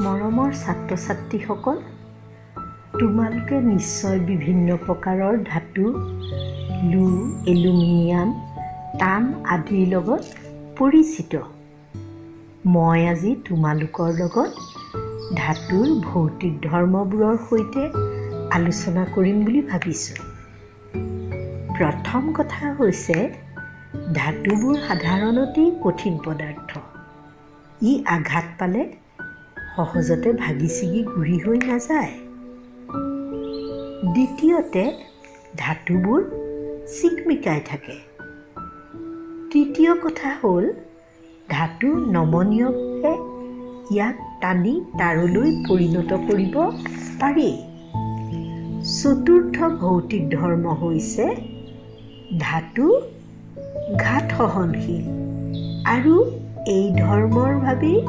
মৰমৰ ছাত্ৰ ছাত্ৰীসকল, তোমালোকে নিশ্চয় বিভিন্ন প্ৰকাৰৰ ধাতু, লো, এলুমিনিয়াম, তাম আদিৰ লগত পৰিচিত। মই আজি তোমালোকৰ লগত ধাতুৰ ভৌতিক ধৰ্মবোৰৰ সৈতে আলোচনা কৰিম বুলি ভাবিছোঁ। প্ৰথম কথা হৈছে, ধাতুবোৰ সাধাৰণতেই কঠিন পদাৰ্থ। ই আঘাত পালে সহজতে ভাগি ছিগি গুৰি হৈ নাযায়। দ্বিতীয়তে, ধাতুবোৰ চিকমিকাই থাকে। তৃতীয় কথা হ'ল, ধাতু নমনীয়ভাৱে ইয়াক টানি তাৰলৈ পৰিণত কৰিব পাৰি। চতুৰ্থ ভৌতিক ধৰ্ম হৈছে ধাতু ঘাত সহনশীল, আৰু এই ধৰ্মৰ বাবেই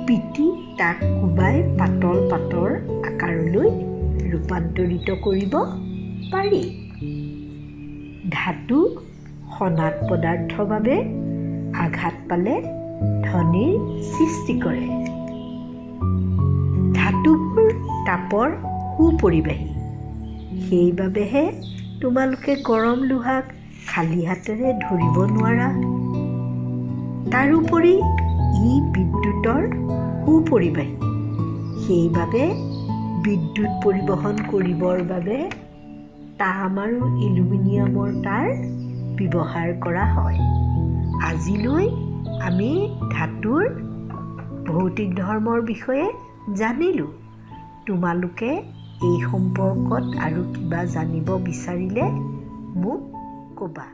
পিটি তাক কোবাই পাতল পাতৰ আকাৰলৈ ৰূপান্তৰিত কৰিব পাৰি। ধাতু সনাত পদাৰ্থৰ বাবে আঘাত পালে ধ্বনিৰ সৃষ্টি কৰে। ধাতুবোৰ তাপৰ সুপৰিবাহী, সেইবাবেহে তোমালোকে গৰম লোহাক খালী হাতেৰে ধৰিব নোৱাৰা। তাৰোপৰি ই বিদ্যুতৰ সুপৰিবাহী, সেইবাবে বিদ্যুৎ পৰিবহণ কৰিবৰ বাবে তাম আৰু এলুমিনিয়ামৰ তাঁৰ ব্যৱহাৰ কৰা হয়। আজিলৈ আমি ধাতুৰ ভৌতিক ধৰ্মৰ বিষয়ে জানিলোঁ। তোমালোকে এই সম্পৰ্কত আৰু কিবা জানিব বিচাৰিলে মোক ক'বা।